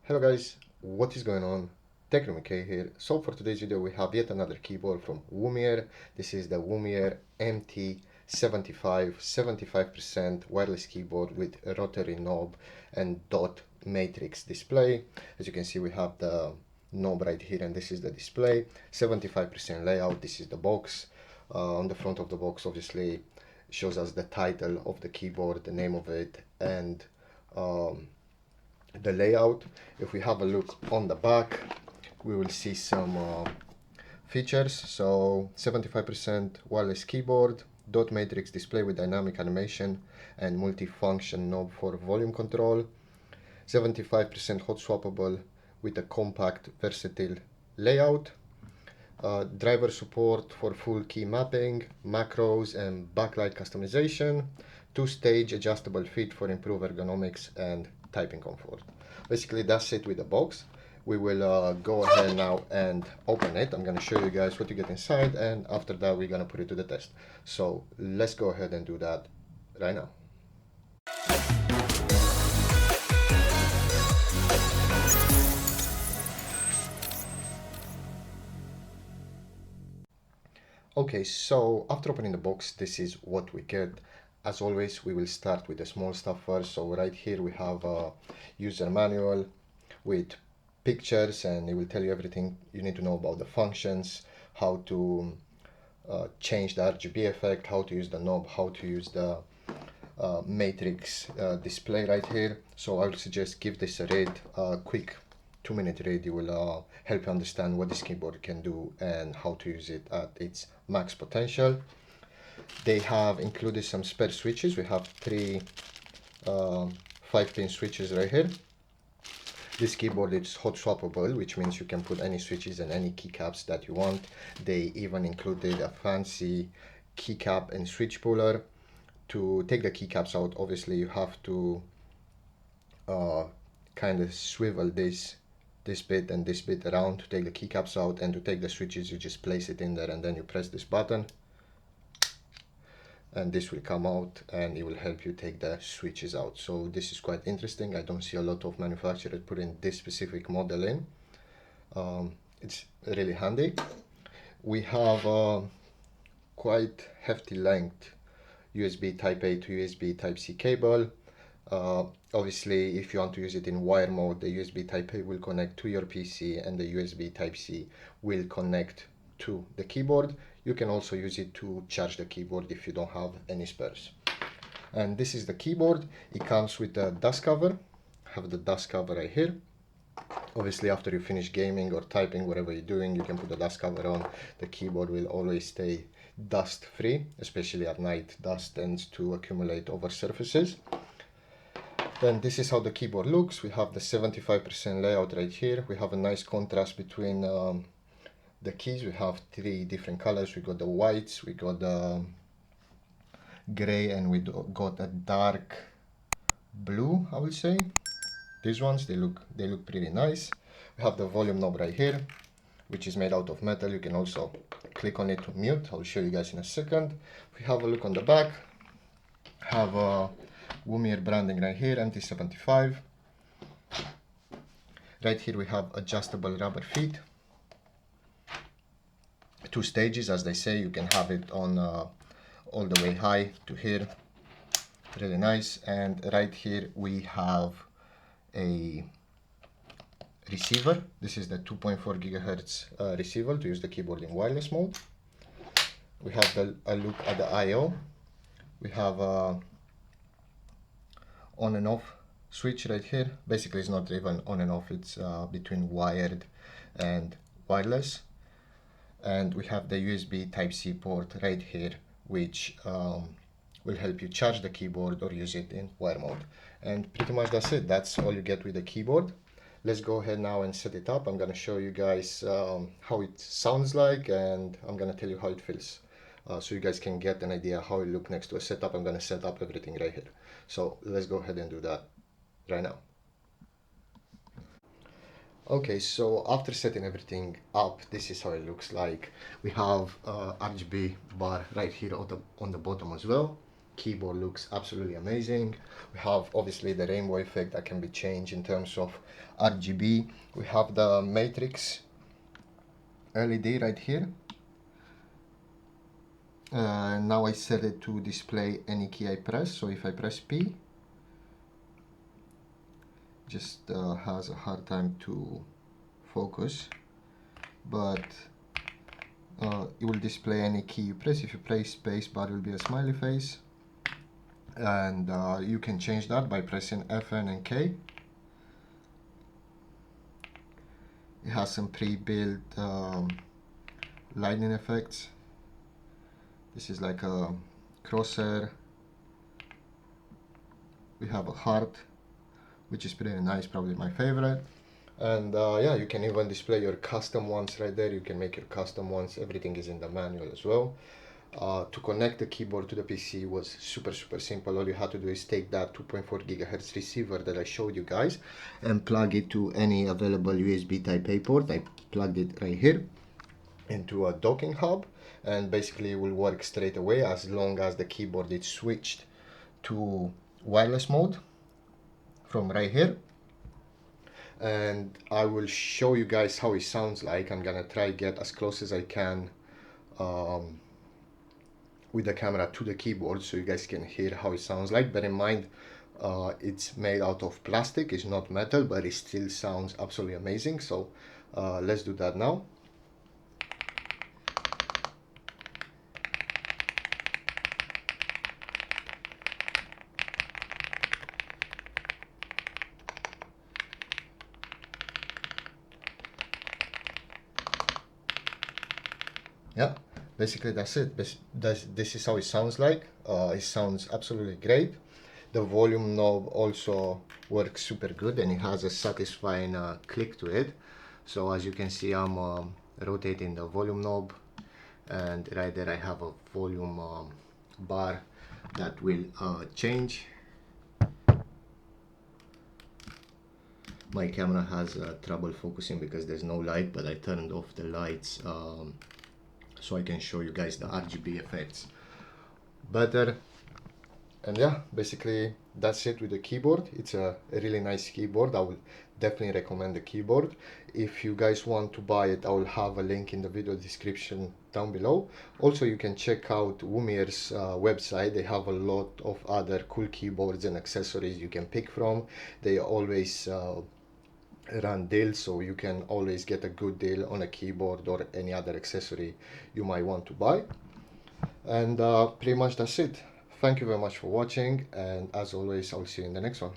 Hello guys, what is going on? Techroomuk here. So for today's video we have yet another keyboard from Womier. This is the Womier MT75 75% wireless keyboard with a rotary knob and dot matrix display. As you can see, we have the knob right here and this is the display. 75% layout. This is the box. On the front of the box obviously shows us the title of the keyboard, the name of it, and the layout. If we have a look on the back, we will see some features. So 75% wireless keyboard, dot matrix display with dynamic animation and multifunction knob for volume control, 75% hot swappable with a compact versatile layout, driver support for full key mapping, macros and backlight customization, two-stage adjustable feet for improved ergonomics and typing comfort. Basically that's it with the box. We will go ahead now and open it. I'm going to show you guys what you get inside, and after that we're going to put it to the test. So let's go ahead and do that right now. Okay, so after opening the box, this is what we get. As always, we will start with the small stuff first. So right here we have a user manual with pictures, and it will tell you everything you need to know about the functions, how to change the RGB effect, how to use the knob, how to use the matrix display right here. So I would suggest give this a read, a quick 2-minute read. It will help you understand what this keyboard can do and how to use it at its max potential. They have included some spare switches. We have three 5-pin switches right here. This keyboard is hot swappable, which means you can put any switches and any keycaps that you want. They even included a fancy keycap and switch puller. To take the keycaps out, obviously you have to kind of swivel this bit and this bit around to take the keycaps out, and to take the switches you just place it in there and then you press this button and this will come out and it will help you take the switches out. So this is quite interesting. I don't see a lot of manufacturers putting this specific model in. It's really handy. We have quite hefty length USB Type A to USB Type C cable. Obviously, if you want to use it in wire mode, the USB Type A will connect to your PC and the USB Type C will connect to the keyboard. You can also use it to charge the keyboard if you don't have any spares. And this is the keyboard. It comes with a dust cover. I have the dust cover right here. Obviously, after you finish gaming or typing, whatever you're doing, you can put the dust cover on. The keyboard will always stay dust free, especially at night. Dust tends to accumulate over surfaces. Then this is how the keyboard looks. We have the 75% layout right here. We have a nice contrast between the keys. We have three different colors. We got the whites, we got the gray, and we got a dark blue, I would say. These ones, they look pretty nice. We have the volume knob right here, which is made out of metal. You can also click on it to mute. I'll show you guys in a second. If we have a look on the back, have a Womier branding right here, MT75. Right here we have adjustable rubber feet. 2 stages, as they say. You can have it on all the way high to here. Really nice. And right here we have a receiver. This is the 2.4 gigahertz receiver to use the keyboard in wireless mode. We have a look at the I/O. We have a on and off switch right here. Basically it's not even on and off, it's between wired and wireless. And we have the USB Type-C port right here, which will help you charge the keyboard or use it in wire mode. And pretty much that's it. That's all you get with the keyboard. Let's go ahead now and set it up. I'm going to show you guys how it sounds like, and I'm going to tell you how it feels. So you guys can get an idea how it looks next to a setup. I'm going to set up everything right here. So let's go ahead and do that right now. Okay, so after setting everything up, this is how it looks like. We have RGB bar right here on the bottom as well. keyboard looks absolutely amazing. We have obviously the rainbow effect that can be changed in terms of RGB. We have the matrix LED right here. Now I set it to display any key I press, so if I press P, just has a hard time to focus, but it will display any key you press. If you press space bar, it will be a smiley face, and you can change that by pressing Fn and K. It has some pre-built lightning effects. This is like a crosshair. We have a heart, which is pretty nice, probably my favorite. And yeah, you can even display your custom ones right there. You can make your custom ones. Everything is in the manual as well. To connect the keyboard to the PC was super simple. All you had to do is take that 2.4 GHz receiver that I showed you guys and plug it to any available USB type A port. I plugged it right here into a docking hub, and basically it will work straight away as long as the keyboard is switched to wireless mode from right here. And I will show you guys how it sounds like. I'm gonna try get as close as I can with the camera to the keyboard so you guys can hear how it sounds like. Bear in mind, it's made out of plastic, it's not metal, but it still sounds absolutely amazing. So let's do that now. Yeah, basically that's it. This is how it sounds like. It sounds absolutely great. The volume knob also works super good, and it has a satisfying click to it. So as you can see, I'm rotating the volume knob, and right there I have a volume bar that will change. My camera has trouble focusing because there's no light, but I turned off the lights so I can show you guys the RGB effects better. And yeah, basically that's it with the keyboard. It's a really nice keyboard. I will definitely recommend the keyboard. If you guys want to buy it, I will have a link in the video description down below. Also, you can check out Womier's website. They have a lot of other cool keyboards and accessories you can pick from. They always run deals, so you can always get a good deal on a keyboard or any other accessory you might want to buy. And pretty much that's it. Thank you very much for watching, and as always, I'll see you in the next one.